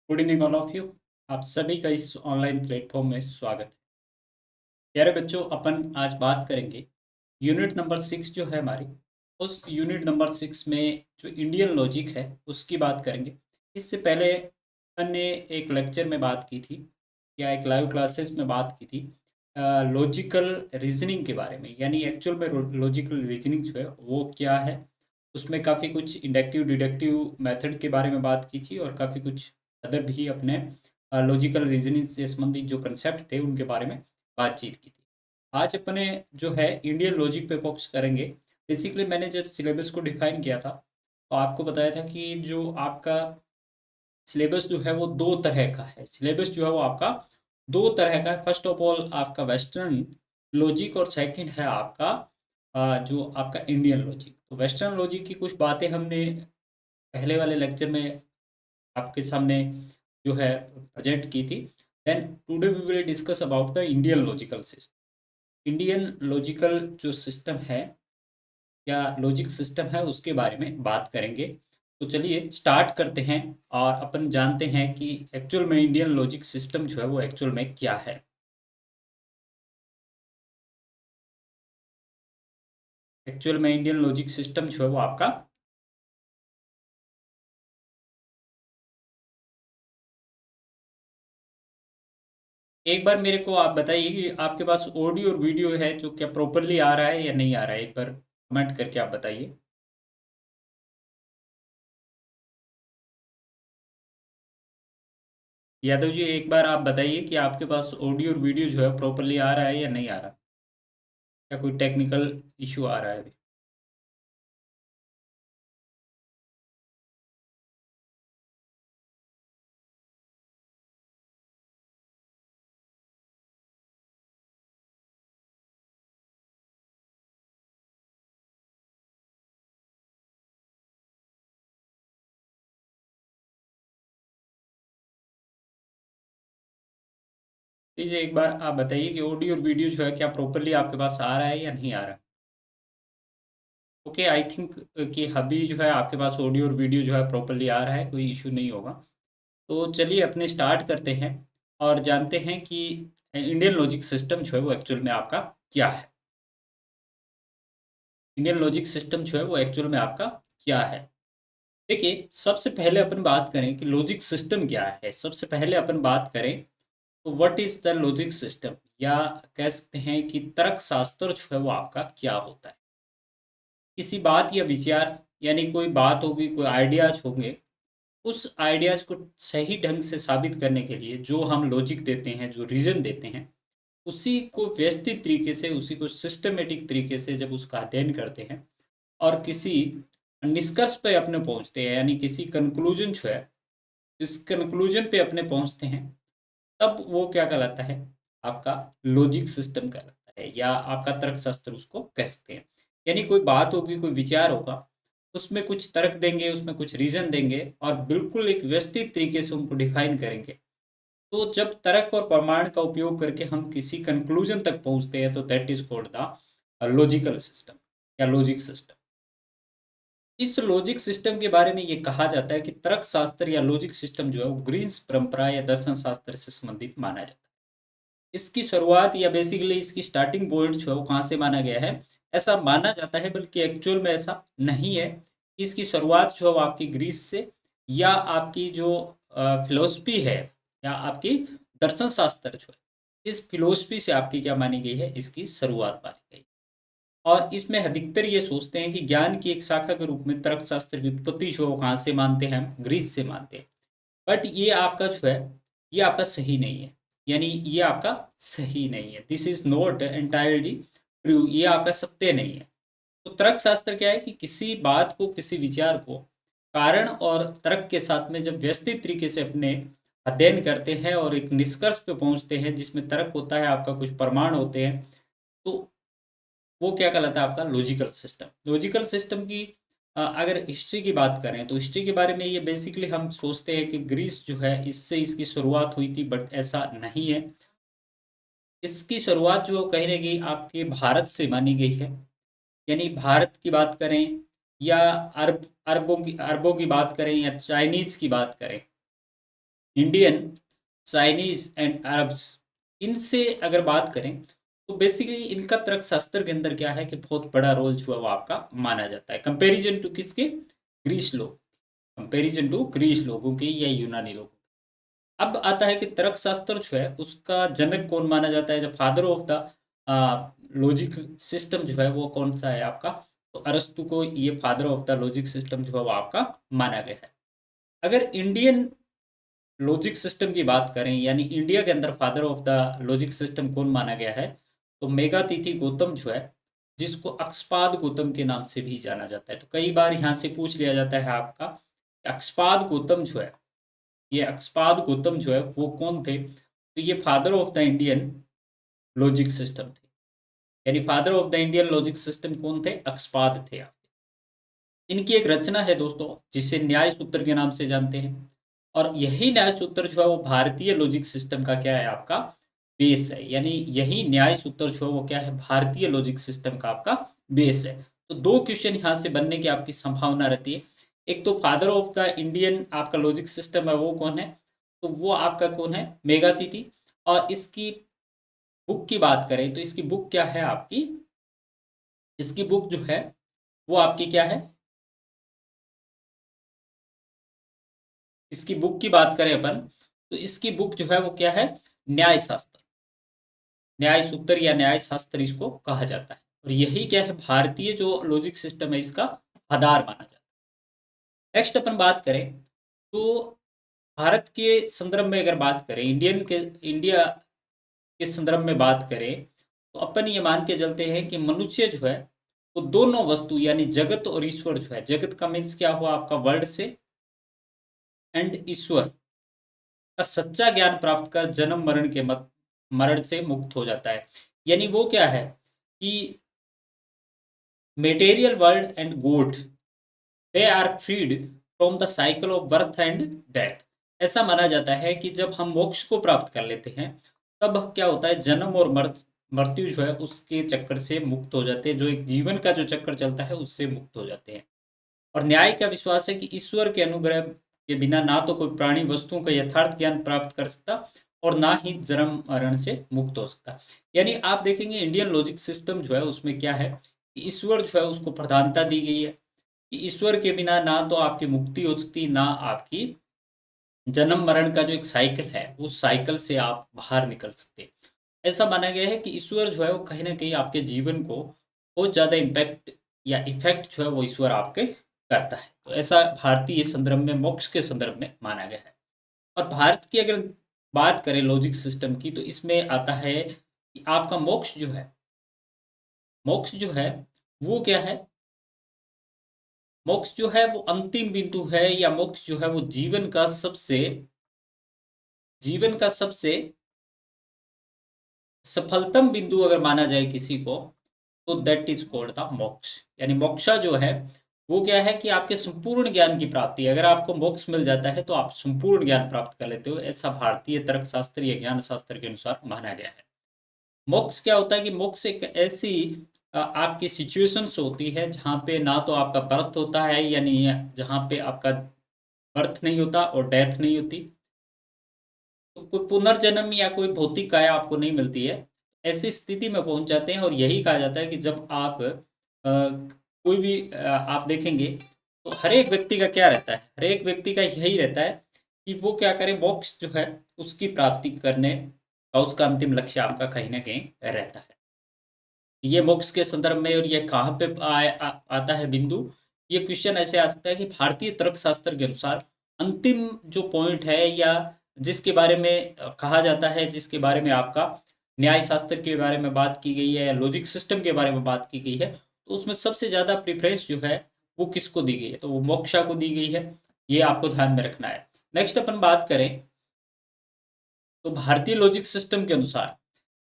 Good evening all of you. आप सभी का इस ऑनलाइन प्लेटफॉर्म में स्वागत है। प्यारे बच्चों, अपन आज बात करेंगे यूनिट नंबर 6 जो है हमारी, उस यूनिट नंबर 6 में जो इंडियन लॉजिक है उसकी बात करेंगे। इससे पहले अपन ने एक लेक्चर में बात की थी या एक लाइव क्लासेस में बात की थी लॉजिकल रीजनिंग के बारे में, यानी एक्चुअल में लॉजिकल रीजनिंग जो है वो क्या है। उसमें काफ़ी कुछ इंडक्टिव डिडक्टिव मेथड के बारे में बात की थी और काफ़ी कुछ अदर भी अपने लॉजिकल रीजनिंग से संबंधित जो कंसेप्ट थे उनके बारे में बातचीत की थी। आज अपने जो है इंडियन लॉजिक पे फोकस करेंगे। बेसिकली मैंने जब सिलेबस को डिफाइन किया था तो आपको बताया था कि जो आपका सिलेबस जो है वो दो तरह का है। सिलेबस जो है वो आपका दो तरह का है। फर्स्ट ऑफ ऑल आपका वेस्टर्न लॉजिक और सेकंड है आपका जो आपका इंडियन लॉजिक। तो वेस्टर्न लॉजिक की कुछ बातें हमने पहले वाले लेक्चर में आपके सामने जो है प्रेजेंट की थी। Then today we will discuss about the Indian logical system. Indian logical जो सिस्टम है या लॉजिक सिस्टम है उसके बारे में बात करेंगे। तो चलिए स्टार्ट करते हैं और अपन जानते हैं कि एक्चुअल में इंडियन लॉजिक सिस्टम जो है वो एक्चुअल में क्या है। एक्चुअल में इंडियन लॉजिक सिस्टम जो है वो आपका एक बार मेरे को आप बताइए कि आपके पास ऑडियो और वीडियो है जो क्या प्रॉपरली आ रहा है या नहीं आ रहा है। एक बार कमेंट करके आप बताइए। यादव जी, एक बार आप बताइए कि आपके पास ऑडियो और वीडियो जो है प्रॉपरली आ रहा है या नहीं आ रहा, या कोई टेक्निकल इशू आ रहा है अभी। प्लीज एक बार आप बताइए कि ऑडियो और वीडियो जो है क्या प्रॉपरली आपके पास आ रहा है या नहीं आ रहा। ओके, आई थिंक कि अभी जो है आपके पास ऑडियो और वीडियो जो है प्रॉपरली आ रहा है, कोई इशू नहीं होगा। तो चलिए अपने स्टार्ट करते हैं और जानते हैं कि इंडियन लॉजिक सिस्टम जो है वो एक्चुअल में आपका क्या है। इंडियन लॉजिक सिस्टम जो है वो एक्चुअल में आपका क्या है। देखिए, सबसे पहले अपन बात करें कि लॉजिक सिस्टम क्या है। सबसे पहले अपन बात करें तो what is the logic system, या कह सकते हैं कि तर्क शास्त्र जो है वो आपका क्या होता है। किसी बात या विचार, यानी कोई बात होगी, कोई आइडियाज होंगे, उस आइडियाज को सही ढंग से साबित करने के लिए जो हम लॉजिक देते हैं, जो रीजन देते हैं, उसी को व्यवस्थित तरीके से, उसी को सिस्टमेटिक तरीके से जब उसका अध्ययन करते हैं और किसी निष्कर्ष पे अपने पहुंचते हैं, यानी किसी कंक्लूजन जो है, इस कंक्लूजन पे अपने पहुंचते हैं, तब वो क्या कहलाता है, आपका लॉजिक सिस्टम कहलाता है, या आपका तर्क शास्त्र उसको कह सकते हैं। यानी कोई बात होगी, कोई विचार होगा, उसमें कुछ तर्क देंगे, उसमें कुछ रीजन देंगे और बिल्कुल एक व्यवस्थित तरीके से उनको डिफाइन करेंगे। तो जब तर्क और प्रमाण का उपयोग करके हम किसी कंक्लूजन तक पहुंचते हैं तो that is called the logical system या लॉजिक सिस्टम। इस लॉजिक सिस्टम के बारे में ये कहा जाता है कि तर्क शास्त्र या लॉजिक सिस्टम जो है वो ग्रीन्स परंपरा या दर्शन शास्त्र से संबंधित माना जाता है। इसकी शुरुआत या बेसिकली इसकी स्टार्टिंग पॉइंट जो है वो कहाँ से माना गया है, ऐसा माना जाता है, बल्कि एक्चुअल में ऐसा नहीं है। इसकी शुरुआत जो है वो आपकी ग्रीस से, या आपकी जो फिलोसफी है, या आपकी दर्शन शास्त्र जो है, इस फिलोसफी से आपकी क्या मानी गई है, इसकी शुरुआत मानी गई। और इसमें अधिकतर ये सोचते हैं कि ज्ञान की एक शाखा के रूप में तर्क शास्त्र की उत्पत्ति जो है वो कहाँ से मानते हैं, हम ग्रीस से मानते हैं। बट ये आपका जो है, ये आपका सही नहीं है। यानी ये आपका सही नहीं है, this is not entirely true, ये आपका सत्य नहीं है। तो तर्क शास्त्र क्या है कि किसी बात को, किसी विचार को कारण और तर्क के साथ में जब व्यवस्थित तरीके से अपने अध्ययन करते हैं और एक निष्कर्ष पे पहुंचते हैं जिसमें तर्क होता है, आपका कुछ प्रमाण होते हैं, तो वो क्या कहलाता है, आपका लॉजिकल सिस्टम। लॉजिकल सिस्टम की अगर हिस्ट्री की बात करें तो हिस्ट्री के बारे में ये बेसिकली हम सोचते हैं कि ग्रीस जो है इससे इसकी शुरुआत हुई थी, बट ऐसा नहीं है। इसकी शुरुआत जो कहीं ना कहीं आपके भारत से मानी गई है। यानी भारत की बात करें या अरब अरबों की बात करें या चाइनीज की बात करें, इंडियन, चाइनीज एंड अरब्स, इनसे अगर बात करें तो बेसिकली इनका तर्कशास्त्र के अंदर क्या है कि बहुत बड़ा रोल जो है वो आपका माना जाता है, कंपैरिजन टू किसके, ग्रीस लोग, कंपैरिजन टू ग्रीस लोगों के या यूनानी लोगों। अब आता है कि तर्कशास्त्र जो है उसका जनक कौन माना जाता है, जब father of the logic system जो है वो कौन सा है आपका, तो अरस्तु को ये father of the logic system जो है वो आपका माना गया है। अगर इंडियन लॉजिक सिस्टम की बात करें, यानी इंडिया के अंदर father of the logic system कौन माना गया है, तो मेगातिथि गौतम जो है, जिसको अक्सपाद गौतम के नाम से भी जाना जाता है। तो कई बार यहाँ से पूछ लिया जाता है आपका, अक्सपाद गौतम जो है, ये अक्सपाद गौतम जो है वो कौन थे, तो ये father of the Indian logic system थे। यानी father of the Indian logic system कौन थे, अक्सपाद थे। इनकी एक रचना है दोस्तों जिसे न्याय सूत्र के नाम से जानते हैं, और यही न्याय सूत्र जो है वो भारतीय लॉजिक सिस्टम का क्या है आपका बेस है। यानी यही न्याय सूत्र जो है वो क्या है, भारतीय लॉजिक सिस्टम का आपका बेस है। तो दो क्वेश्चन यहाँ से बनने की आपकी संभावना रहती है। एक तो फादर ऑफ द इंडियन आपका लॉजिक सिस्टम है वो कौन है, तो वो आपका कौन है, मेगातिथि। और इसकी बुक की बात करें तो इसकी बुक क्या है आपकी, इसकी बुक जो है वो आपकी क्या है, इसकी बुक की बात करें अपन, तो इसकी बुक जो है वो क्या है, न्याय शास्त्र, न्याय सूत्र या न्याय शास्त्र इसको कहा जाता है। और यही क्या है, भारतीय जो लॉजिक सिस्टम है इसका आधार माना जाता है। नेक्स्ट अपन बात करें तो भारत के संदर्भ में अगर बात करें, इंडिया के संदर्भ में बात करें, तो अपन ये मान के चलते हैं कि मनुष्य जो है वो दोनों वस्तु यानी जगत और ईश्वर जो है, जगत का मीन्स क्या हुआ आपका वर्ल्ड से, एंड ईश्वर का सच्चा ज्ञान प्राप्त कर जन्म मरण के मत मरण से मुक्त हो जाता है। यानी वो क्या है कि material world and God, they are freed from the cycle of birth and death. ऐसा माना जाता है कि जब हम मोक्ष को प्राप्त कर लेते हैं तब क्या होता है, जन्म और मृत्यु जो है उसके चक्कर से मुक्त हो जाते हैं, जो एक जीवन का जो चक्कर चलता है उससे मुक्त हो जाते हैं। और न्याय का विश्वास है कि ईश्वर के अनुग्रह के बिना ना तो कोई प्राणी वस्तुओं का यथार्थ ज्ञान प्राप्त कर सकता और ना ही जन्म मरण से मुक्त हो सकता। यानी आप देखेंगे इंडियन लॉजिक सिस्टम जो है उसमें क्या है कि ईश्वर जो है उसको प्रधानता दी गई है कि ईश्वर के बिना ना तो आपकी मुक्ति हो सकती, ना आपकी जन्म मरण का जो एक साइकिल है उस साइकिल से आप बाहर निकल सकते। ऐसा माना गया है कि ईश्वर जो है वो कहीं ना कहीं आपके जीवन को बहुत ज़्यादा इम्पैक्ट या इफेक्ट जो है वो ईश्वर आपके करता है। तो ऐसा भारतीय संदर्भ में मोक्ष के संदर्भ में माना गया है। और भारत की अगर बात करें लॉजिक सिस्टम की, तो इसमें आता है कि आपका मोक्ष जो है, मोक्ष जो है वो क्या है, मोक्ष जो है वो अंतिम बिंदु है, या मोक्ष जो है वो जीवन का सबसे सफलतम बिंदु अगर माना जाए किसी को, तो दैट इज कॉल्ड द मोक्ष। यानी मोक्षा जो है वो क्या है कि आपके संपूर्ण ज्ञान की प्राप्ति, अगर आपको मोक्ष मिल जाता है तो आप संपूर्ण ज्ञान प्राप्त कर लेते हो, ऐसा भारतीय तर्कशास्त्र या ज्ञान शास्त्र के अनुसार माना गया है। मोक्ष क्या होता है कि मोक्ष एक ऐसी आपकी सिचुएशंस होती है जहाँ पे ना तो आपका बर्थ होता है, यानी जहाँ पे आपका बर्थ नहीं होता और डेथ नहीं होती, तो कोई पुनर्जन्म या कोई भौतिक काया आपको नहीं मिलती है। ऐसी स्थिति में पहुंच जाते हैं, और यही कहा जाता है कि जब आप कोई भी आप देखेंगे तो हर एक व्यक्ति का क्या रहता है, हर एक व्यक्ति का यही रहता है कि वो क्या करे, मोक्ष जो है उसकी प्राप्ति करने का उसका अंतिम लक्ष्य आपका कहीं ना कहीं रहता है। ये मोक्ष के संदर्भ में, और ये कहाँ पे आता है बिंदु, ये क्वेश्चन ऐसे आ सकता है कि भारतीय तर्कशास्त्र के अनुसार अंतिम जो पॉइंट है, या जिसके बारे में कहा जाता है, जिसके बारे में आपका न्याय शास्त्र के बारे में बात की गई है या लॉजिक सिस्टम के बारे में बात की गई है, तो उसमें सबसे ज्यादा प्रेफरेंस जो है वो किसको दी गई है, तो वो मोक्षा को दी गई है। ये आपको ध्यान में रखना है। नेक्स्ट अपन बात करें तो भारतीय लॉजिक सिस्टम के अनुसार,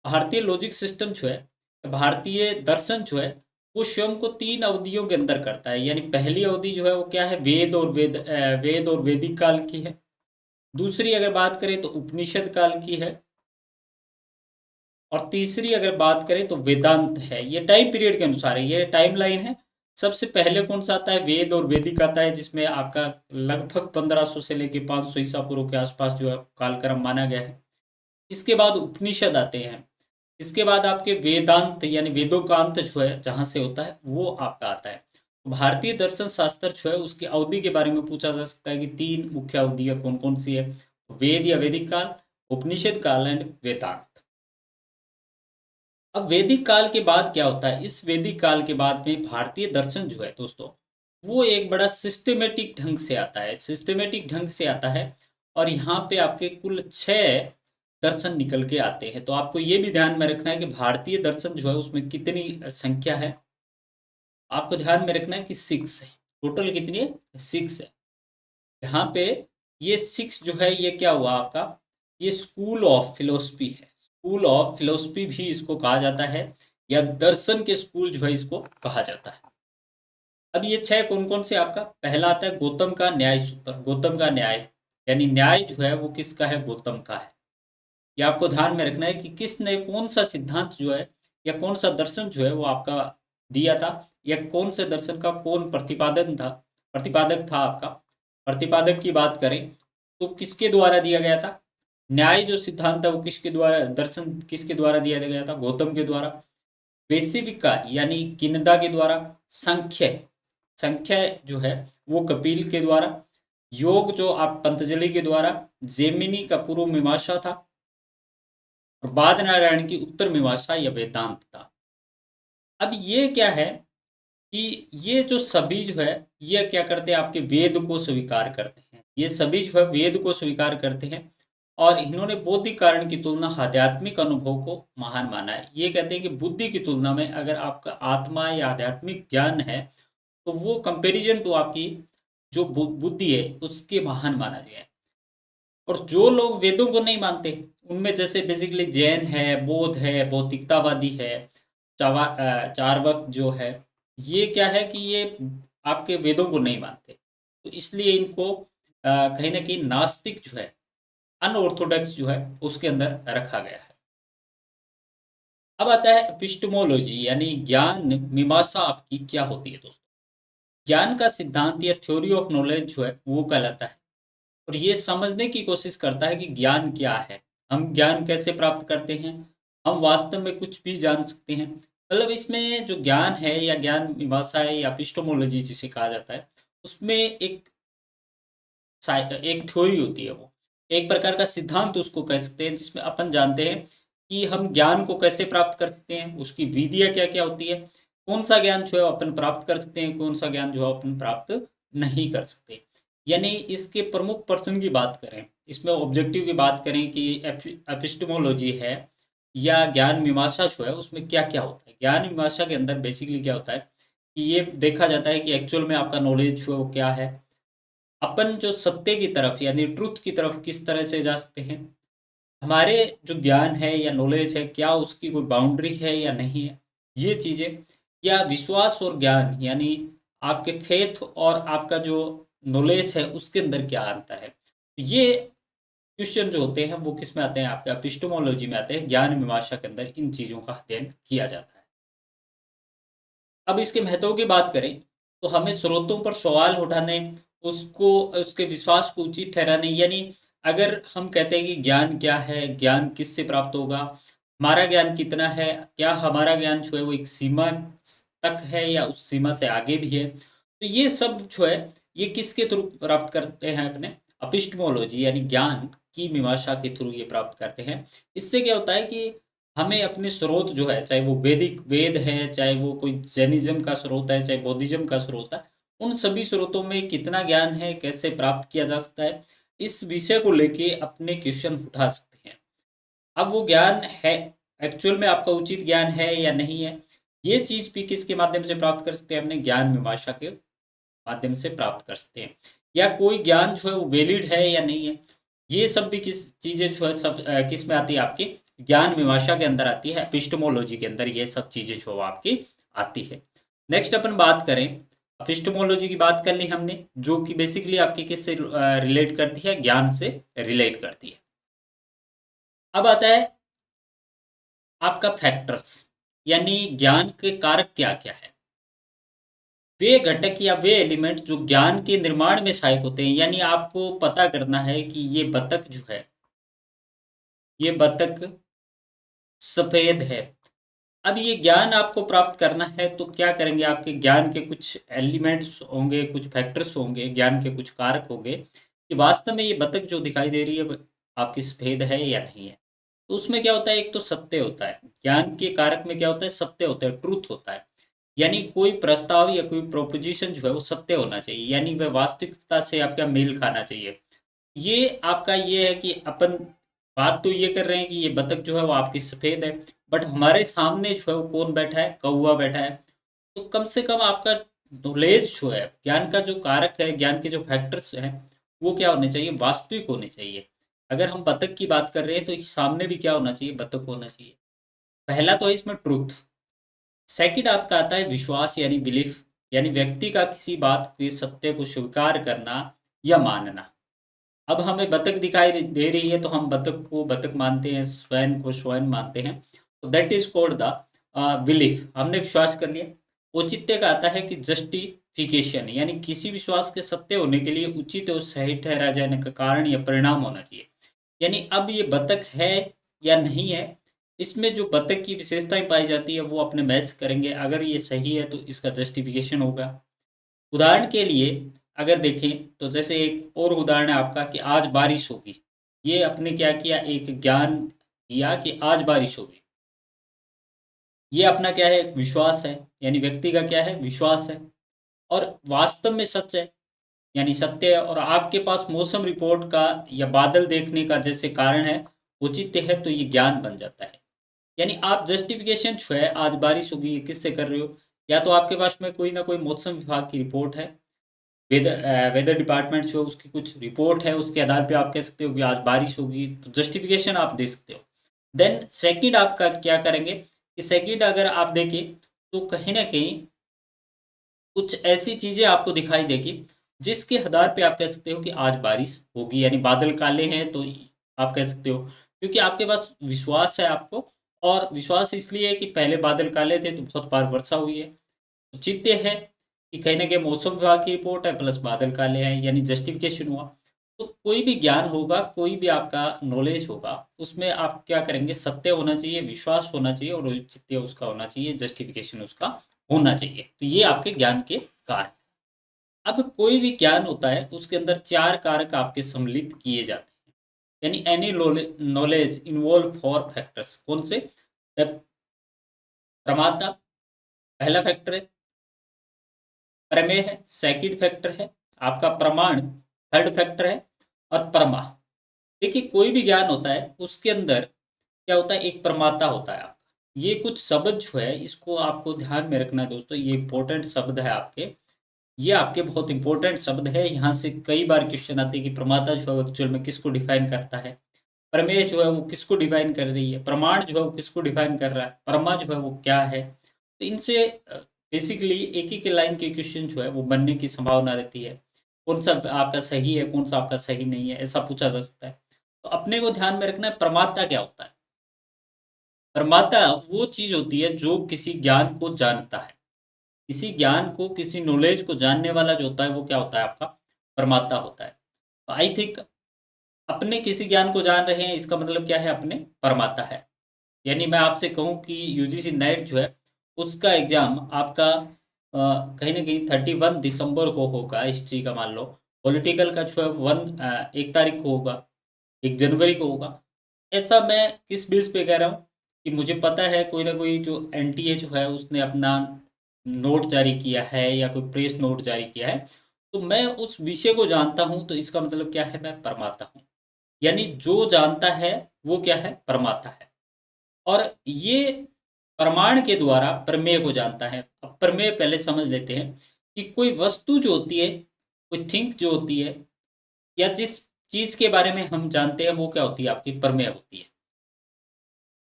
भारतीय लॉजिक सिस्टम जो है, भारतीय दर्शन जो है वो स्वयं को तीन अवधियों के अंदर करता है। यानी पहली अवधि जो है वो क्या है, वेद और वैदिक काल की है। दूसरी अगर बात करें तो उपनिषद काल की है। और तीसरी अगर बात करें तो वेदांत है। ये टाइम पीरियड के अनुसार है, ये टाइम लाइन है। सबसे पहले कौन सा आता है? वेद और वैदिक आता है, जिसमें आपका लगभग 1500 से लेके 500 ईसा पूर्व के आसपास जो है कालक्रम माना गया है। इसके बाद उपनिषद आते हैं। इसके बाद आपके वेदांत यानी वेदों का अंत जो है जहाँ से होता है वो आपका आता है। भारतीय दर्शन शास्त्र जो है उसकी अवधि के बारे में पूछा जा सकता है कि 3 मुख्य अवधियाँ कौन-कौन सी है? वेद या वैदिक काल, उपनिषद काल एंड वेदांत। अब वैदिक काल के बाद क्या होता है? इस वैदिक काल के बाद में भारतीय दर्शन जो है दोस्तों, वो एक बड़ा सिस्टमेटिक ढंग से आता है, सिस्टमेटिक ढंग से आता है। और यहाँ पे आपके कुल 6 दर्शन निकल के आते हैं। तो आपको ये भी ध्यान में रखना है कि भारतीय दर्शन जो है उसमें कितनी संख्या है। आपको ध्यान में रखना है कि 6 है। टोटल कितनी है? 6 है। यहाँ पे ये 6 जो है ये क्या हुआ आपका? ये स्कूल ऑफ फिलोसफी है। स्कूल ऑफ फिलोसफी भी इसको कहा जाता है, या दर्शन के स्कूल जो है इसको कहा जाता है। अब ये 6 कौन कौन से आपका? पहला आता है गौतम का न्याय सूत्र। गौतम का न्याय यानी न्याय जो है वो किसका है? गौतम का है। ये आपको ध्यान में रखना है कि किसने कौन सा सिद्धांत जो है या कौन सा दर्शन जो है वो आपका दिया था, या कौन से दर्शन का कौन प्रतिपादन था, प्रतिपादक था आपका। प्रतिपादक की बात करें तो किसके द्वारा दिया गया था? न्याय जो सिद्धांत था वो किसके द्वारा, दर्शन किसके द्वारा दिया गया था? गौतम के द्वारा। वैश्विका यानी किनदा के द्वारा। संख्य, संख्या जो है वो कपिल के द्वारा। योग जो आप पतंजलि के द्वारा। जेमिनी का पूर्व मीमांसा था। और बाद नारायण की उत्तर मीमांसा या वेदांत था। अब ये क्या है कि ये जो सभी जो है ये क्या करते हैं? आपके वेद को स्वीकार करते हैं। ये सभी जो है वेद को स्वीकार करते हैं। और इन्होंने बौद्धिक कारण की तुलना आध्यात्मिक अनुभव को महान माना है। ये कहते हैं कि बुद्धि की तुलना में अगर आपका आत्मा या आध्यात्मिक ज्ञान है तो वो कंपैरिजन टू आपकी जो बुद्धि है उसके महान माना गया है। और जो लोग वेदों को नहीं मानते उनमें जैसे बेसिकली जैन है, बौद्ध है, भौतिकतावादी है, चार्वाक जो है, ये क्या है कि ये आपके वेदों को नहीं मानते। तो इसलिए इनको कहीं ना कहीं नास्तिक जो है, अनऑर्थोडॉक्स जो है उसके अंदर रखा गया है। अब आता है एपिस्टेमोलॉजी यानी ज्ञान मीमांसा आपकी क्या होती है दोस्तों? ज्ञान का सिद्धांत या थ्योरी ऑफ नॉलेज जो है वो कहलाता है। और ये समझने की कोशिश करता है कि ज्ञान क्या है, हम ज्ञान कैसे प्राप्त करते हैं, हम वास्तव में कुछ भी जान सकते हैं। मतलब इसमें जो ज्ञान है या ज्ञान मीमांसा है या एपिस्टेमोलॉजी जिसे कहा जाता है, उसमें एक थ्योरी होती है। वो एक प्रकार का सिद्धांत उसको कह सकते हैं, जिसमें अपन जानते हैं कि हम ज्ञान को कैसे प्राप्त कर सकते हैं, उसकी विधियाँ क्या क्या होती है, कौन सा ज्ञान जो है अपन प्राप्त कर सकते हैं, कौन सा ज्ञान जो है अपन प्राप्त नहीं कर सकते। यानी इसके प्रमुख पर्सन की बात करें, इसमें ऑब्जेक्टिव की बात करें कि एपिस्टेमोलॉजी है या ज्ञान मीमांसा जो है उसमें क्या क्या होता है। ज्ञान मीमांसा के अंदर बेसिकली क्या होता है कि ये देखा जाता है कि एक्चुअल में आपका नॉलेज जो है वो क्या है, अपन जो सत्य की तरफ यानी ट्रुथ की तरफ किस तरह से जा सकते हैं, हमारे जो ज्ञान है या नॉलेज है क्या उसकी कोई बाउंड्री है या नहीं है, ये चीज़ें। या विश्वास और ज्ञान यानी आपके फेथ और आपका जो नॉलेज है उसके अंदर क्या अंतर है। ये क्वेश्चन जो होते हैं वो किस में आते हैं? आपके एपिस्टेमोलॉजी में आते हैं। ज्ञान मीमांसा के अंदर इन चीज़ों का अध्ययन किया जाता है। अब इसके महत्व की बात करें तो हमें स्रोतों पर सवाल उठाने, उसको उसके विश्वास को उचित ठहराने, यानी अगर हम कहते हैं कि ज्ञान क्या है, ज्ञान किससे प्राप्त होगा, हमारा ज्ञान कितना है, क्या हमारा ज्ञान जो है वो एक सीमा तक है या उस सीमा से आगे भी है, तो ये सब जो है ये किसके थ्रू प्राप्त करते हैं? अपने एपिस्टेमोलॉजी यानी ज्ञान की मीमांसा के थ्रू ये प्राप्त करते हैं। इससे क्या होता है कि हमें अपने स्रोत जो है, चाहे वो वैदिक वेद है, चाहे वो कोई जैनिज्म का स्रोत है, चाहे बौद्धिज्म का स्रोत है, उन सभी स्रोतों में कितना ज्ञान है, कैसे प्राप्त किया जा सकता है, इस विषय को लेके अपने क्वेश्चन उठा सकते हैं। अब वो ज्ञान है, एक्चुअल में आपका उचित ज्ञान है या नहीं है, ये चीज भी किसके माध्यम से प्राप्त कर सकते हैं? अपने ज्ञान मीमांसा के माध्यम से प्राप्त कर सकते हैं। या कोई ज्ञान जो है वो वैलिड है या नहीं है, ये सब भी किस चीज़ें जो है सब किस में आती है? आपकी ज्ञान मीमांसा के अंदर आती है, एपिस्टेमोलॉजी के अंदर ये सब चीज़ें जो आपकी आती है। नेक्स्ट अपन बात करें, एपिस्टेमोलॉजी की बात कर ली हमने, जो कि बेसिकली आपकी किससे रिलेट करती है? ज्ञान से रिलेट करती है। अब आता है आपका फैक्टर्स यानी ज्ञान के कारक क्या क्या है। वे घटक या वे एलिमेंट जो ज्ञान के निर्माण में सहायक होते हैं। यानी आपको पता करना है कि ये बतख जो है, ये बतख सफेद है। अब ये ज्ञान आपको प्राप्त करना है तो क्या करेंगे, आपके ज्ञान के कुछ एलिमेंट्स होंगे, कुछ फैक्टर्स होंगे, ज्ञान के कुछ कारक होंगे कि वास्तव में ये बतख जो दिखाई दे रही है आपकी सफेद है या नहीं है। तो उसमें क्या होता है, एक तो सत्य होता है, ज्ञान के कारक में क्या होता है, सत्य होता है, ट्रूथ होता है। यानी कोई प्रस्ताव या कोई प्रोपोजिशन जो है वो सत्य होना चाहिए, यानी वह वास्तविकता से आपका मेल खाना चाहिए। ये आपका ये है कि अपन बात तो ये कर रहे हैं कि ये बतख जो है वो आपकी सफेद है, बट हमारे सामने जो है वो कौन बैठा है, कौवा बैठा है। तो कम से कम आपका नॉलेज जो है, ज्ञान का जो कारक है, ज्ञान के जो फैक्टर्स हैं, वो क्या होने चाहिए, वास्तविक होने चाहिए। अगर हम बतख की बात कर रहे हैं तो सामने भी क्या होना चाहिए, बतख होना चाहिए। पहला तो है इसमें ट्रूथ। सेकंड आपका आता है विश्वास यानी बिलीफ, यानी व्यक्ति का किसी बात के सत्य को स्वीकार करना या मानना। अब हमें बतख दिखाई दे रही है तो हम बतख को बतख मानते हैं, स्वयं को स्वयं मानते हैं। तो that is called the belief, हमने विश्वास कर लिया। औचित्य का आता है कि जस्टिफिकेशन, यानी किसी विश्वास के सत्य होने के लिए उचित और सही ठहरा जाने का कारण या परिणाम होना चाहिए। यानी अब ये बतख है या नहीं है, इसमें जो बतख की विशेषताएं पाई जाती है वो अपने मैच करेंगे। अगर ये सही है तो इसका जस्टिफिकेशन होगा। उदाहरण के लिए अगर देखें तो जैसे एक और उदाहरण है आपका कि आज बारिश होगी। ये अपने क्या किया, एक ज्ञान दिया कि आज बारिश होगी। ये अपना क्या है, विश्वास है, यानी व्यक्ति का क्या है, विश्वास है। और वास्तव में सच है, यानी सत्य है। और आपके पास मौसम रिपोर्ट का या बादल देखने का जैसे कारण है, औचित्य है, तो ये ज्ञान बन जाता है। यानी आप जस्टिफिकेशन जो है आज बारिश होगी ये किससे कर रहे हो, या तो आपके पास में कोई ना कोई मौसम विभाग की रिपोर्ट है, वेदर डिपार्टमेंट जो उसकी कुछ रिपोर्ट है, उसके आधार पे आप कह सकते हो कि आज बारिश होगी, तो जस्टिफिकेशन आप दे सकते हो। देन सेकंड आपका क्या करेंगे कि सेकंड अगर आप देखें तो कहीं ना कहीं कुछ ऐसी चीजें आपको दिखाई देगी जिसके आधार पे आप कह सकते हो कि आज बारिश होगी, यानी बादल काले हैं तो आप कह सकते हो, क्योंकि आपके पास विश्वास है आपको। और विश्वास इसलिए है कि पहले बादल काले थे तो बहुत बार वर्षा हुई है। औचित्य है कि कहीं ना कहीं मौसम विभाग की रिपोर्ट है प्लस बादल काले हैं, यानी जस्टिफिकेशन हुआ। तो कोई भी ज्ञान होगा, कोई भी आपका नॉलेज होगा, उसमें आप क्या करेंगे, सत्य होना चाहिए, विश्वास होना चाहिए और औचित्य उसका होना चाहिए, जस्टिफिकेशन उसका होना चाहिए। तो ये आपके ज्ञान के कारक। अब कोई भी ज्ञान होता है उसके अंदर चार कारक आपके सम्मिलित किए जाते हैं। यानी any knowledge involve four factors, कौन से, प्रमाता पहला फैक्टर है, प्रमेय है सेकंड फैक्टर है, आपका प्रमाण थर्ड फैक्टर है, और प्रमा। देखिए कोई भी ज्ञान होता है उसके अंदर क्या होता है, एक प्रमाता होता है आपका। ये कुछ शब्द जो है इसको आपको ध्यान में रखना है दोस्तों, ये इंपॉर्टेंट शब्द है आपके, ये आपके बहुत इंपॉर्टेंट शब्द है। यहाँ से कई बार क्वेश्चन आते हैं कि प्रमाता जो है एक्चुअल में किसको डिफाइन करता है, प्रमेय जो है वो किसको डिफाइन कर रही है, प्रमाण जो है वो किसको डिफाइन कर रहा है, प्रमा जो है वो क्या है। तो इनसे बेसिकली एक ही के लाइन के क्वेश्चन जो है वो बनने की संभावना रहती है। कौन सा आपका सही है, कौन सा आपका सही नहीं है, ऐसा पूछा जा सकता है। तो अपने को ध्यान में रखना है प्रमाता क्या होता है। प्रमाता वो चीज होती है जो किसी ज्ञान को जानता है, किसी ज्ञान को, किसी नॉलेज को जानने वाला जो होता है वो क्या होता है, आपका प्रमाता होता है। तो आई थिंक अपने किसी ज्ञान को जान रहे हैं इसका मतलब क्या है, अपने प्रमाता है। यानी मैं आपसे कहूँ कि यूजीसी नेट जो है उसका एग्जाम आपका कहीं ना कहीं 31 दिसंबर को होगा, हिस्ट्री का मान लो। पॉलिटिकल का जो है 1 तारीख को होगा, 1 जनवरी को होगा। ऐसा मैं किस बेस पे कह रहा हूँ कि मुझे पता है कोई ना कोई जो एनटीए जो है उसने अपना नोट जारी किया है या कोई प्रेस नोट जारी किया है, तो मैं उस विषय को जानता हूँ, तो इसका मतलब क्या है, मैं परमाता हूँ। यानी जो जानता है वो क्या है, परमाता है। और ये प्रमाण के द्वारा प्रमेय को जानता है। अब प्रमेय पहले समझ लेते हैं कि कोई वस्तु जो होती है, कोई थिंक जो होती है, या जिस चीज के बारे में हम जानते हैं वो क्या होती है, आपकी प्रमेय होती है।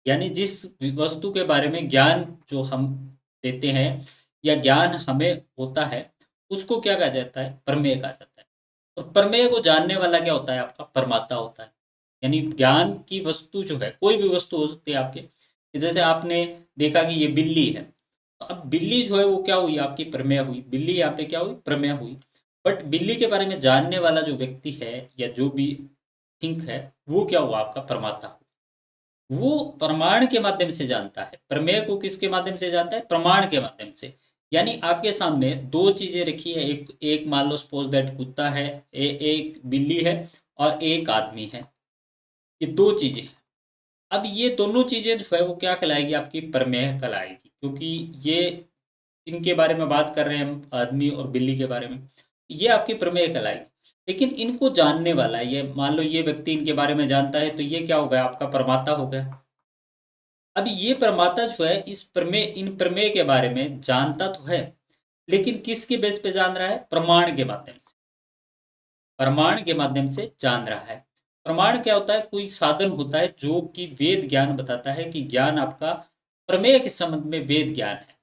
यानी जिस वस्तु के बारे में ज्ञान जो हम देते हैं या ज्ञान हमें होता है, उसको क्या कहा जाता है, प्रमेय कहा जाता है। और प्रमेय को जानने वाला क्या होता है, आपका परमात्मा होता है। यानी ज्ञान की वस्तु जो है, कोई भी वस्तु हो सकती है आपके, जैसे आपने देखा कि ये बिल्ली है, तो अब बिल्ली जो है वो क्या हुई, आपकी प्रमेय हुई, बिल्ली यहाँ पे क्या हुई, प्रमेय हुई। बट बिल्ली के बारे में जानने वाला जो व्यक्ति है या जो भी थिंक है, वो क्या हुआ, आपका प्रमाता हुआ। वो प्रमाण के माध्यम से जानता है, प्रमेय को किसके माध्यम से जानता है, प्रमाण के माध्यम से। यानी आपके सामने दो चीजें रखी है, एक एक मान लो सपोज दैट कुत्ता है, एक बिल्ली है और एक आदमी है, ये दो चीजें हैं। अब ये दोनों चीजें जो है वो क्या कहलाएगी, आपकी प्रमेय कहलाएगी, क्योंकि ये इनके बारे में बात कर रहे हैं हम, आदमी और बिल्ली के बारे में, ये आपकी प्रमेय कहलाएगी। लेकिन इनको जानने वाला, ये मान लो ये व्यक्ति इनके बारे में जानता है, तो ये क्या हो गया, आपका प्रमाता हो गया। अब ये प्रमाता जो है इस प्रमेय, इन प्रमेय के बारे में जानता तो है, लेकिन किसके बेस पे जान रहा है, प्रमाण के माध्यम से, प्रमाण के माध्यम से जान रहा है। प्रमाण क्या होता है, कोई साधन होता है जो कि वेद ज्ञान बताता है कि ज्ञान आपका प्रमेय के संबंध में वेद ज्ञान है।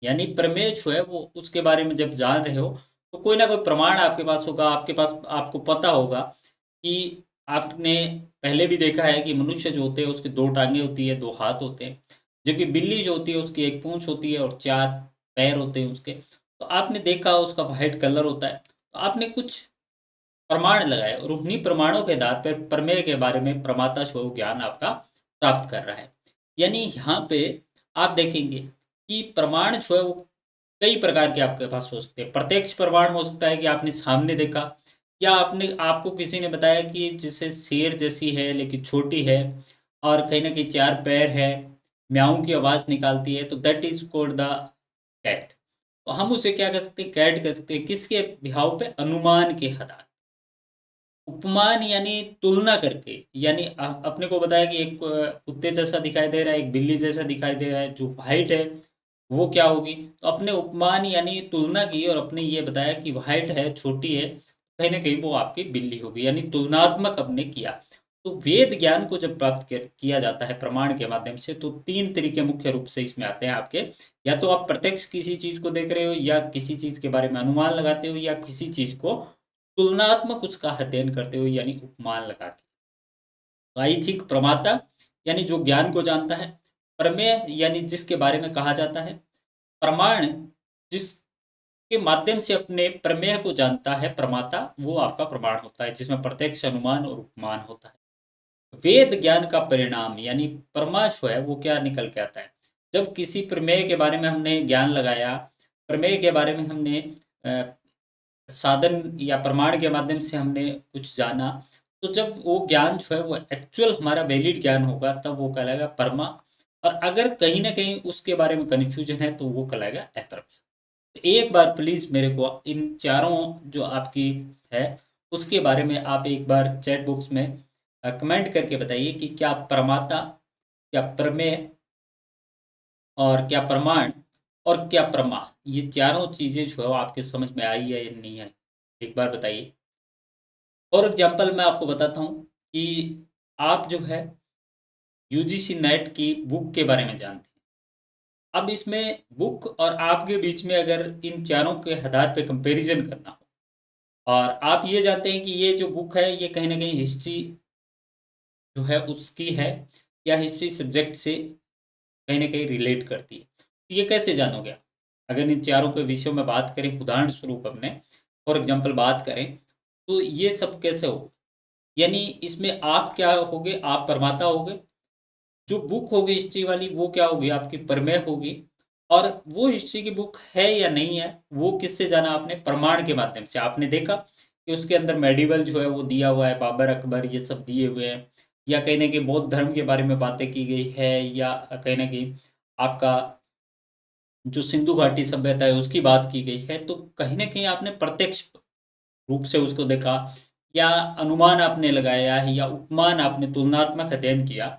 यानी प्रमेय जो है वो उसके बारे में जब जान रहे हो, तो कोई ना कोई प्रमाण आपके पास होगा, आपके पास आपको पता होगा कि आपने पहले भी देखा है कि मनुष्य जो होते हैं उसकी दो टांगे होती है, दो हाथ होते हैं, जबकि बिल्ली जो होती है उसकी एक पूंछ होती है और चार पैर होते हैं उसके। तो आपने देखा उसका वाइट कलर होता है, तो आपने कुछ प्रमाण लगाए और उन्हीं प्रमाणों के आधार पर प्रमेय के बारे में प्रमाता जो ज्ञान आपका प्राप्त कर रहा है। यानी यहाँ पे आप देखेंगे कि प्रमाण जो है वो कई प्रकार के आपके पास हो सकते हैं। प्रत्यक्ष प्रमाण हो सकता है कि आपने सामने देखा, या आपने आपको किसी ने बताया कि जैसे शेर जैसी है लेकिन छोटी है और कहीं ना कहीं चार पैर है, म्याऊं की आवाज निकालती है, तो that is called the cat. तो हम उसे क्या कर सकते हैं, कैट कर सकते हैं, किसके बिहाव पे, अनुमान के आधार। उपमान यानी तुलना करके, यानी अपने को बताया कि एक कुत्ते जैसा दिखाई दे रहा है, एक बिल्ली जैसा दिखाई दे रहा है, जो वाइट है वो क्या होगी। तो अपने उपमान यानी तुलना की और अपने ये बताया कि वाइट है, छोटी है, कहीं ना कहीं वो आपकी बिल्ली होगी, यानी तुलनात्मक अपने किया। तो वेद ज्ञान को जब प्राप्त किया जाता है प्रमाण के माध्यम से, तो तीन तरीके मुख्य रूप से इसमें आते हैं आपके। या तो आप प्रत्यक्ष किसी चीज को देख रहे हो, या किसी चीज के बारे में अनुमान लगाते हो, या किसी चीज को तुलनात्मक उसका अध्ययन करते हुए, यानी उपमान लगा के। तो आई थिंक प्रमाता यानी जो ज्ञान को जानता है, प्रमेय यानी जिसके बारे में कहा जाता है, प्रमाण जिसके माध्यम से अपने प्रमेय को जानता है प्रमाता, वो आपका प्रमाण होता है, जिसमें प्रत्यक्ष, अनुमान और उपमान होता है। वेद ज्ञान का परिणाम यानी प्रमा जो है वो क्या निकल के आता है, जब किसी प्रमेय के बारे में हमने ज्ञान लगाया, प्रमेय के बारे में हमने साधन या प्रमाण के माध्यम से हमने कुछ जाना, तो जब वो ज्ञान जो है वो एक्चुअल हमारा वैलिड ज्ञान होगा, तब वो कहलाएगा परमा। और अगर कहीं ना कहीं उसके बारे में कन्फ्यूजन है, तो वो कहलाएगा अपर। तो एक बार प्लीज मेरे को इन चारों जो आपकी है उसके बारे में आप एक बार चैट बॉक्स में कमेंट करके बताइए कि क्या प्रमाता, क्या प्रमेय, और क्या प्रमाण, और क्या प्रमा, ये चारों चीजें जो है वो आपके समझ में आई है या नहीं आई, एक बार बताइए। फॉर एग्जाम्पल मैं आपको बताता हूँ कि आप जो है यूजीसी नेट की बुक के बारे में जानते हैं। अब इसमें बुक और आपके बीच में अगर इन चारों के आधार पे कंपैरिजन करना हो, और आप ये जानते हैं कि ये जो बुक है ये कहीं ना कहीं हिस्ट्री जो है उसकी है, या हिस्ट्री सब्जेक्ट से कहीं ना कहीं रिलेट करती है, तो ये कैसे जानोगे आप? अगर इन चारों के विषयों में बात करें, उदाहरण स्वरूप अपने फॉर एग्जाम्पल बात करें, तो ये सब कैसे हो, यानी इसमें आप क्या होगे, आप प्रमाता होगे, जो बुक होगी हिस्ट्री वाली वो क्या होगी, आपकी प्रमेय होगी। और वो हिस्ट्री की बुक है या नहीं है, वो किससे जाना आपने, प्रमाण के माध्यम से। आपने देखा कि उसके अंदर मेडिवल जो है वो दिया हुआ है, बाबर अकबर ये सब दिए हुए हैं, या कहीं ना कहीं बौद्ध धर्म के बारे में बातें की गई है, या कहीं ना कहीं आपका जो सिंधु घाटी सभ्यता है उसकी बात की गई है, तो कहीं ना कहीं आपने प्रत्यक्ष रूप से उसको देखा, या अनुमान आपने लगाया है, या उपमान आपने तुलनात्मक अध्ययन किया।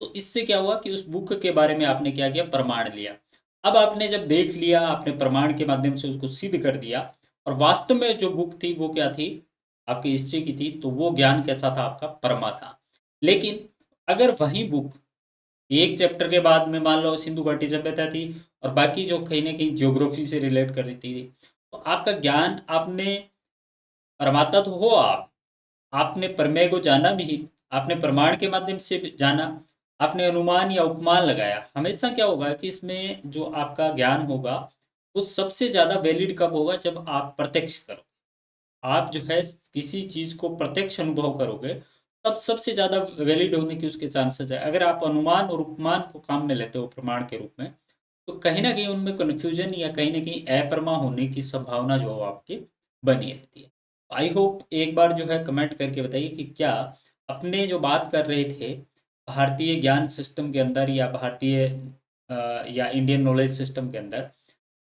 तो इससे क्या हुआ कि उस बुक के बारे में आपने क्या किया, प्रमाण लिया। अब आपने जब देख लिया, आपने प्रमाण के माध्यम से उसको सिद्ध कर दिया, और वास्तव में जो बुक थी वो क्या थी, आपकी हिस्ट्री की थी, तो वो ज्ञान कैसा था, आपका परमा था। लेकिन अगर वही बुक एक चैप्टर के बाद में मान लो सिंधु घाटी सभ्यता थी, और बाकी जो कहीं ना कहीं ज्योग्राफी से रिलेट कर रही थी, तो आपका ज्ञान, आपने प्रमाता तो हो आप, आपने प्रमेय को जाना भी, आपने प्रमाण के माध्यम से भी जाना, आपने अनुमान या उपमान लगाया, हमेशा क्या होगा कि इसमें जो आपका ज्ञान होगा वो सबसे ज़्यादा वैलिड कब होगा, जब आप प्रत्यक्ष करो। आप जो है किसी चीज़ को प्रत्यक्ष अनुभव करोगे, तब सबसे ज़्यादा वैलिड होने की उसके चांसेस है। अगर आप अनुमान और उपमान को काम में लेते हो प्रमाण के रूप में, तो कहीं ना कहीं उनमें कन्फ्यूजन या कहीं ना कहीं अप्रमा होने की संभावना जो है वो आपकी बनी रहती है। आई होप एक बार जो है कमेंट करके बताइए कि क्या अपने जो बात कर रहे थे भारतीय ज्ञान सिस्टम के अंदर या भारतीय या इंडियन नॉलेज सिस्टम के अंदर,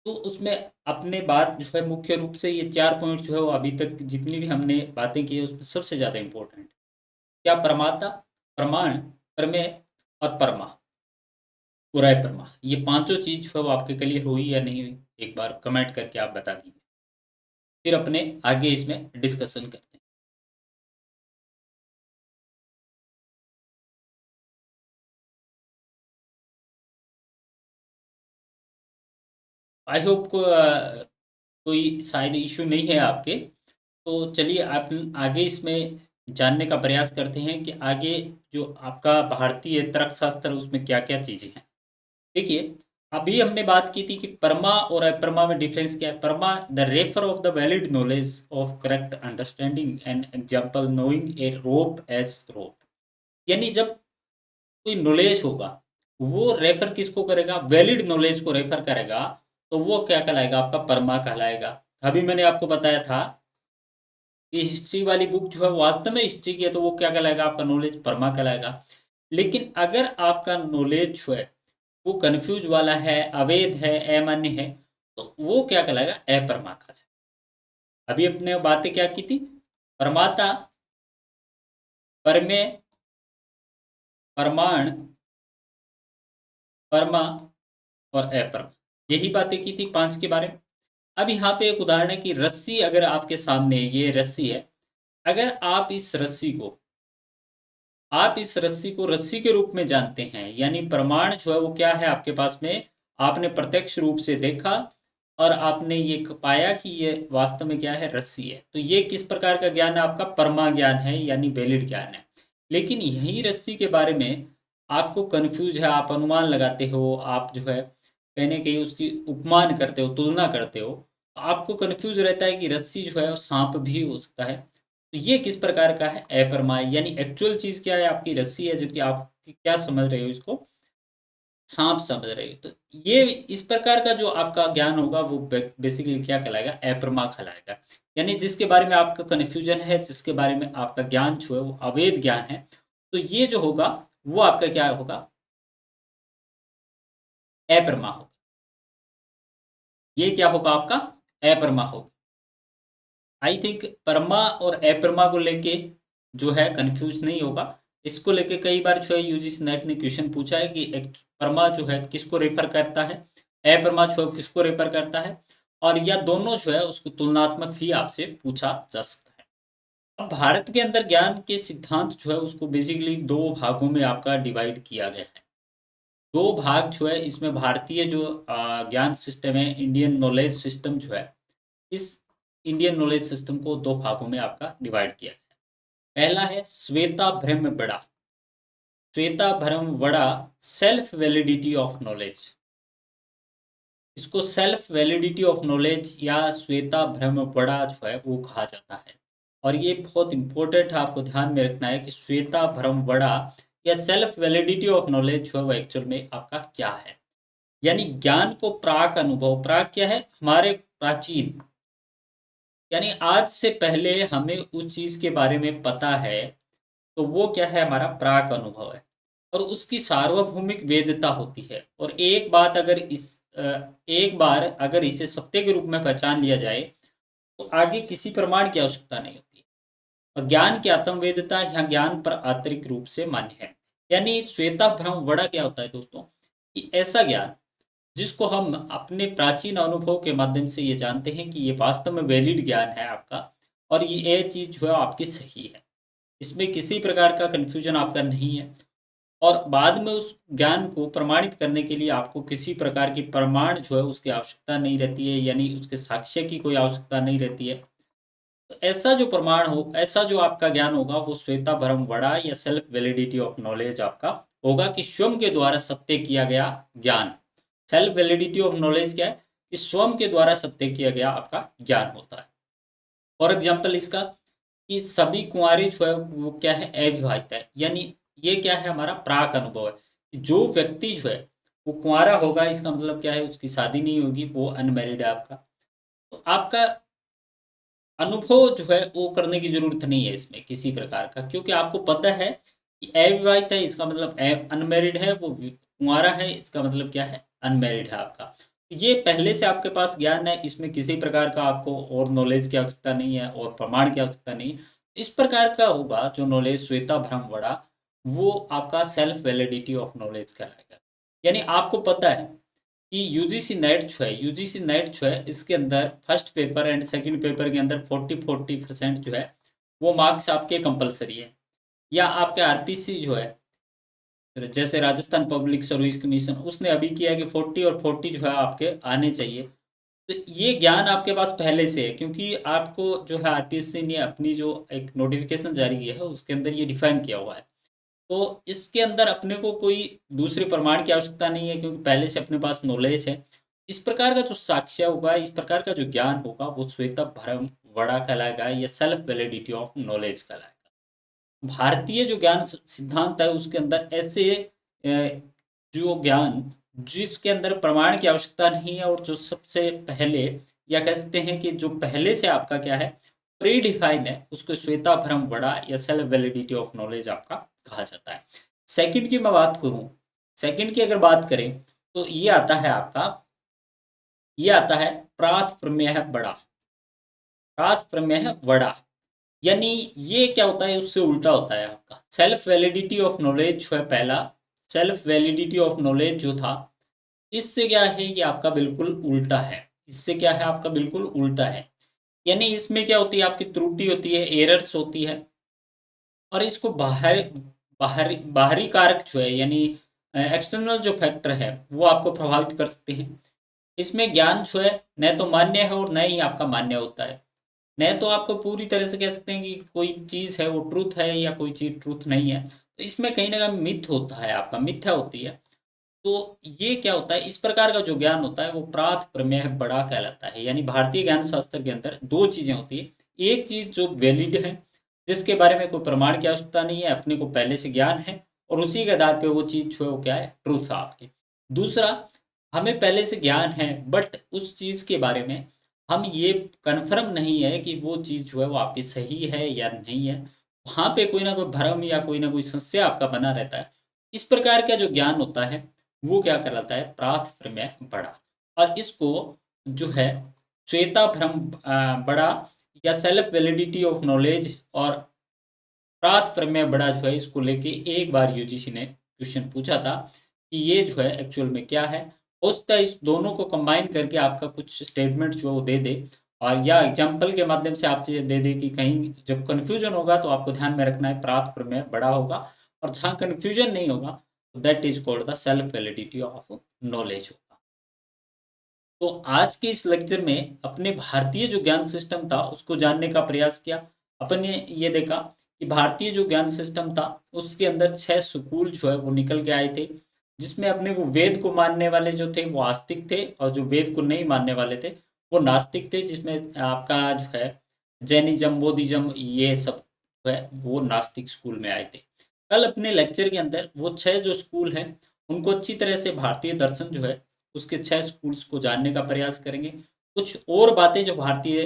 तो उसमें अपने बात जो है मुख्य रूप से ये 4 पॉइंट जो है वो अभी तक जितनी भी हमने बातें की है उसमें सबसे ज़्यादा इम्पोर्टेंट क्या, प्रमाता, प्रमाण, प्रमेय और परमा, और अप्रमा, ये पांचों चीज जो है वो आपके क्लियर हुई या नहीं हुई, एक बार कमेंट करके आप बता दीजिए, फिर अपने आगे इसमें डिस्कशन करते हैं। आई होप को कोई शायद इशू नहीं है आपके। तो चलिए आप आगे इसमें जानने का प्रयास करते हैं कि आगे जो आपका भारतीय तर्कशास्त्र उसमें क्या क्या चीजें हैं। देखिए, अभी हमने बात की थी कि परमा और अप्रमा में डिफरेंस क्या है। परमा the refer of the valid knowledge of correct understanding and example knowing a rope as rope, यानी जब कोई नॉलेज होगा वो रेफर किसको करेगा, वैलिड नॉलेज को रेफर करेगा, तो वो क्या कहलाएगा, आपका परमा कहलाएगा। अभी मैंने आपको बताया था कि हिस्ट्री वाली बुक जो है वास्तव में हिस्ट्री की है, तो वो क्या कहलाएगा, आपका नॉलेज परमा कहलाएगा। लेकिन अगर आपका नॉलेज जो है वो कंफ्यूज वाला है, अवैध है, अमान्य है, तो वो क्या कहलाएगा, अपरमा कहलाएगा। अभी अपने बातें क्या की थी, परमाता, परमेय, प्रमाण, परमा और अपरमा, यही बातें की थी 5 के बारे में। अब यहाँ पे एक उदाहरण है कि रस्सी अगर आपके सामने, ये रस्सी है, अगर आप इस रस्सी को रस्सी के रूप में जानते हैं, यानी प्रमाण जो है वो क्या है आपके पास में, आपने प्रत्यक्ष रूप से देखा और आपने ये पाया कि ये वास्तव में क्या है, रस्सी है, तो ये किस प्रकार का ज्ञान है, आपका परमा ज्ञान है, यानी वैलिड ज्ञान है। लेकिन यही रस्सी के बारे में आपको कंफ्यूज है, आप अनुमान लगाते हो, आप जो है कहीं ना कहीं उसकी उपमान करते हो, तुलना करते हो, आपको कंफ्यूज रहता है कि रस्सी जो है सांप भी हो सकता है। तो ये किस प्रकार का है, अपरमाय, यानी एक्चुअल चीज क्या है, आपकी रस्सी है, जबकि आप क्या समझ रहे हो इसको, सांप समझ रहे हो। तो ये इस प्रकार का जो आपका ज्ञान होगा वो बेसिकली क्या कहलाएगा, अप्रमा कहलाएगा। यानी जिसके बारे में आपका कन्फ्यूजन है, जिसके बारे में आपका ज्ञान जो है वो अवैध ज्ञान है, तो ये जो होगा वो आपका क्या होगा, अप्रमा होगा। ये क्या होगा, आपका अप्रमा होगा। आई थिंक परमा और अप्रमा को लेके जो है कंफ्यूज नहीं होगा। इसको लेके कई बार जो है यूजीसी नेट ने क्वेश्चन पूछा है कि एक परमा जो है किसको रेफर करता है, अप्रमा जो है किसको रेफर करता है, और या दोनों जो है उसको तुलनात्मक भी आपसे पूछा जा सकता है। अब भारत के अंदर ज्ञान के सिद्धांत जो है उसको बेसिकली दो भागों में आपका डिवाइड किया गया है। दो भाग जो है इसमें भारतीय जो ज्ञान सिस्टम है, इंडियन नॉलेज सिस्टम जो है, इस इंडियन नॉलेज सिस्टम को दो भागों में आपका डिवाइड किया गया है। पहला है श्वेता ब्रह्म बड़ा, श्वेता ब्रह्म बड़ा सेल्फ वैलिडिटी ऑफ नॉलेज, इसको सेल्फ वैलिडिटी ऑफ नॉलेज या श्वेता ब्रह्म बड़ा जो है वो कहा जाता है। और ये बहुत इंपॉर्टेंट है, आपको ध्यान में रखना है कि श्वेता ब्रह्म बड़ा या सेल्फ वैलिडिटी ऑफ नॉलेज जो है वो एक्चुअल में आपका क्या है। यानी ज्ञान को प्राक अनुभव, प्राक क्या है, हमारे प्राचीन, यानी आज से पहले हमें उस चीज के बारे में पता है, तो वो क्या है, हमारा प्राक अनुभव है। और उसकी सार्वभौमिक वेद्यता होती है। और एक बार अगर इसे सत्य के रूप में पहचान लिया जाए, तो आगे किसी प्रमाण की आवश्यकता नहीं होती। और ज्ञान की आत्म वेद्यता या ज्ञान पर आंतरिक रूप से मान्य है। यानी श्वेता भ्रम वड़ा क्या होता है दोस्तों, कि ऐसा ज्ञान जिसको हम अपने प्राचीन अनुभव के माध्यम से ये जानते हैं कि ये वास्तव में वैलिड ज्ञान है आपका, और ये चीज जो है आपकी सही है, इसमें किसी प्रकार का कंफ्यूजन आपका नहीं है। और बाद में उस ज्ञान को प्रमाणित करने के लिए आपको किसी प्रकार की प्रमाण जो है उसकी आवश्यकता नहीं रहती है, यानी उसके साक्ष्य की कोई आवश्यकता नहीं रहती है। तो ऐसा जो प्रमाण हो, ऐसा जो आपका ज्ञान होगा, वो श्वेता भरम वड़ा या सेल्फ वैलिडिटी ऑफ नॉलेज आपका होगा कि स्वयं के द्वारा सत्य किया गया ज्ञान। सेल्फ वैलिडिटी ऑफ नॉलेज क्या है कि स्वयं के द्वारा सत्य किया गया आपका ज्ञान होता है। फॉर एग्जाम्पल इसका कि सभी कुंवारे जो है वो क्या है अविवाहित है, यानी ये क्या है हमारा प्राक अनुभव है कि जो व्यक्ति जो है वो कुंवारा होगा, इसका मतलब क्या है उसकी शादी नहीं होगी, वो अनमैरिड है आपका। तो आपका अनुभव जो है वो करने की जरूरत नहीं है इसमें किसी प्रकार का, क्योंकि आपको पता है कि अविवाहित है इसका मतलब अनमैरिड है, वो कुंवारा है इसका मतलब क्या है अनमैरिड है आपका। ये पहले से आपके पास ज्ञान है, इसमें किसी प्रकार का आपको और नॉलेज की आवश्यकता नहीं है और प्रमाण की आवश्यकता नहीं है। इस प्रकार का होगा जो नॉलेज श्वेता भ्रम वड़ा, वो आपका सेल्फ वैलिडिटी ऑफ नॉलेज कहलाएगा। यानी आपको पता है कि यूजीसी नेट जो है, यूजीसी नेट जो है इसके अंदर first paper and second paper के अंदर 40% जो है वो मार्क्स आपके कंपलसरी है। या आपके आरपीसी जो है, जैसे राजस्थान पब्लिक सर्विस कमीशन, उसने अभी किया है कि 40 और 40 जो है आपके आने चाहिए। तो ये ज्ञान आपके पास पहले से है, क्योंकि आपको जो है आरपीएससी ने अपनी जो एक नोटिफिकेशन जारी की है उसके अंदर ये डिफाइन किया हुआ है। तो इसके अंदर अपने को कोई दूसरे प्रमाण की आवश्यकता नहीं है, क्योंकि पहले से अपने पास नॉलेज है। इस प्रकार का जो साक्ष्य होगा, इस प्रकार का जो ज्ञान होगा, वो श्वेता भरम वड़ा कहलाएगा या सेल्फ वैलिडिटी ऑफ नॉलेज कहलाएगा। भारतीय जो ज्ञान सिद्धांत है उसके अंदर ऐसे जो ज्ञान जिसके अंदर प्रमाण की आवश्यकता नहीं है और जो सबसे पहले या कह सकते हैं कि जो पहले से आपका क्या है प्री डिफाइन है, उसको श्वेता भ्रम वड़ा या सेल्फ वैलिडिटी ऑफ नॉलेज आपका कहा जाता है। सेकंड की मैं बात करूं, सेकंड की अगर बात करें तो ये आता है आपका, ये आता है प्राथ प्रमेय बड़ा। प्राथ प्रमेय बड़ा यानी ये क्या होता है, उससे उल्टा होता है आपका सेल्फ वैलिडिटी ऑफ नॉलेज जो है पहला। सेल्फ वैलिडिटी ऑफ नॉलेज जो था, इससे क्या है कि आपका बिल्कुल उल्टा है। इससे क्या है आपका बिल्कुल उल्टा है। यानी इसमें क्या होती है आपकी त्रुटि होती है, एरर्स होती है। और इसको बाहर बाहरी बाहरी कारक जो है यानी एक्सटर्नल जो फैक्टर है वो आपको प्रभावित कर सकते हैं। इसमें ज्ञान जो है न तो मान्य है और न ही आपका मान्य होता है। न तो आपको पूरी तरह से कह सकते हैं कि कोई चीज़ है वो ट्रूथ है या कोई चीज़ ट्रूथ नहीं है। तो इसमें कहीं ना कहीं मिथ होता है, आपका मिथ्या होती है। तो ये क्या होता है, इस प्रकार का जो ज्ञान होता है वो प्राथ प्रमेय बड़ा कहलाता है। यानी भारतीय ज्ञान शास्त्र के अंदर दो चीजें होती है। एक चीज जो वैलिड है, जिसके बारे में कोई प्रमाण की आवश्यकता नहीं है, अपने को पहले से ज्ञान है और उसी के आधार पे वो चीज जो है वो क्या है ट्रूथ है आपकी। दूसरा, हमें पहले से ज्ञान है बट उस चीज के बारे में हम ये कन्फर्म नहीं है कि वो चीज जो है वो आपकी सही है या नहीं है। वहां पे कोई ना कोई भ्रम या कोई ना कोई संशय आपका बना रहता है। इस प्रकार का जो ज्ञान होता है वो क्या कहलाता है प्राथ प्रमेय बड़ा। और इसको जो है श्वेता भ्रम बड़ा या सेल्फ वैलिडिटी ऑफ नॉलेज और प्राथ प्रमेय बड़ा जो है, इसको लेके एक बार यूजीसी ने क्वेश्चन पूछा था कि ये जो है एक्चुअल में क्या है। हो सकता है इस दोनों को कंबाइन करके आपका कुछ स्टेटमेंट जो है वो दे दे, और या एग्जाम्पल के माध्यम से आप चीजें दे दे कि कहीं जब कन्फ्यूजन होगा तो आपको ध्यान में रखना है प्राथ प्रमेय बड़ा होगा, और जहाँ कन्फ्यूजन नहीं होगा that is called the self validity of knowledge होगा। तो आज के इस लेक्चर में अपने भारतीय जो ज्ञान सिस्टम था उसको जानने का प्रयास किया। अपन ने ये देखा कि भारतीय जो ज्ञान सिस्टम था उसके अंदर 6 स्कूल जो है वो निकल के आए थे, जिसमें अपने को वेद को मानने वाले जो थे वो आस्तिक थे और जो वेद को नहीं मानने वाले थे वो नास्तिक थे, जिसमें आपका जो है जैनिज्म बौद्धिज्म ये सब जो है वो नास्तिक स्कूल में आए थे। कल अपने लेक्चर के अंदर वो 6 जो स्कूल हैं उनको अच्छी तरह से भारतीय दर्शन जो है उसके 6 स्कूल्स को जानने का प्रयास करेंगे। कुछ और बातें जो भारतीय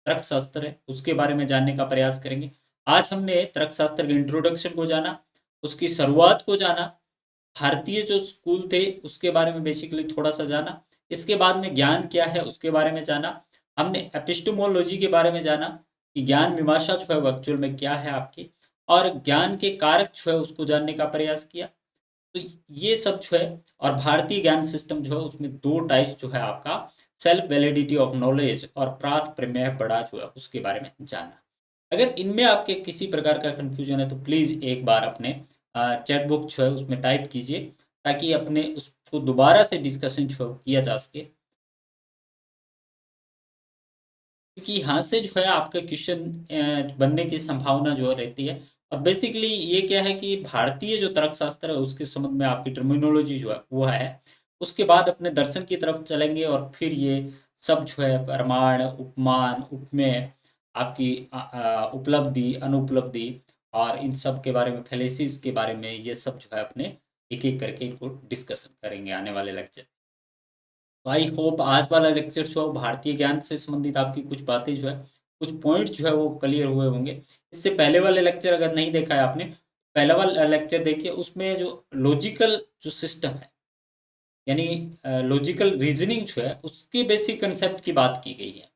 तर्कशास्त्र है उसके बारे में जानने का प्रयास करेंगे। आज हमने तर्कशास्त्र के इंट्रोडक्शन को जाना, उसकी शुरुआत को जाना, भारतीय जो स्कूल थे उसके बारे में बेसिकली थोड़ा सा जाना, इसके बाद में ज्ञान क्या है उसके बारे में जाना, हमने एपिस्टेमोलॉजी के बारे में जाना कि ज्ञान मीमांसा जो है वो एक्चुअल में क्या है आपकी, और ज्ञान के कारक जो है उसको जानने का प्रयास किया। तो ये सब जो है, और भारतीय ज्ञान सिस्टम जो है उसमें दो टाइप जो है आपका सेल्फ वैलिडिटी ऑफ नॉलेज और प्रात प्रमेय बड़ा जो है उसके बारे में जाना। अगर इनमें आपके किसी प्रकार का कंफ्यूजन है तो प्लीज़ एक बार अपने चैट बुक जो है उसमें टाइप कीजिए, ताकि अपने उसको दोबारा से डिस्कशन जो है किया जा सके। क्योंकि यहाँ से जो है आपका क्वेश्चन बनने की संभावना जो रहती है और बेसिकली ये क्या है कि भारतीय जो तर्कशास्त्र है उसके संबंध में आपकी टर्मिनोलॉजी जो है वो है। उसके बाद अपने दर्शन की तरफ चलेंगे और फिर ये सब जो है प्रमाण, उपमान, उपमेय, आपकी उपलब्धि, अनुपलब्धि और इन सब के बारे में, फैलेसीज के बारे में, ये सब जो है अपने एक एक करके इनको डिस्कशन करेंगे आने वाले लेक्चर। तो आई होप आज वाला लेक्चर जो है वो भारतीय ज्ञान से संबंधित आपकी कुछ बातें जो है, कुछ पॉइंट जो है वो क्लियर हुए होंगे। इससे पहले वाले लेक्चर अगर नहीं देखा है आपने, पहला वाला लेक्चर देखिए, उसमें जो लॉजिकल जो सिस्टम है, यानी लॉजिकल रीजनिंग जो है उसके बेसिक कंसेप्ट की बात की गई है।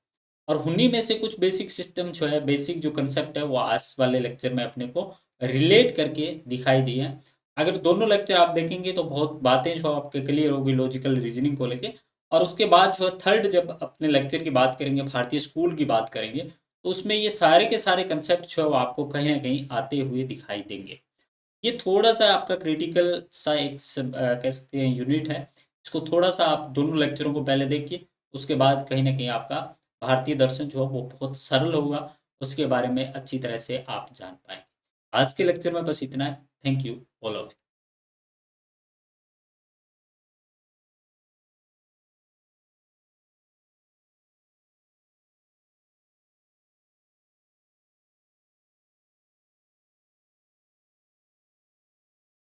और उन्हीं में से कुछ बेसिक सिस्टम जो है, बेसिक जो कंसेप्ट है वो आज वाले लेक्चर में अपने को रिलेट करके दिखाई दी है। अगर दोनों लेक्चर आप देखेंगे तो बहुत बातें जो आपके क्लियर होगी लॉजिकल रीजनिंग को लेके। और उसके बाद जो है थर्ड जब अपने लेक्चर की बात करेंगे, भारतीय स्कूल की बात करेंगे, तो उसमें ये सारे के सारे कंसेप्ट जो है वो आपको कहीं ना कहीं आते हुए दिखाई देंगे। ये थोड़ा सा आपका क्रिटिकल सा एक कह सकते हैं यूनिट है। इसको थोड़ा सा आप दोनों लेक्चरों को पहले देखिए, उसके बाद कहीं ना कहीं आपका भारतीय दर्शन जो है वो बहुत सरल होगा, उसके बारे में अच्छी तरह से आप जान पाएंगे। आज के लेक्चर में बस इतना है। Thank you all of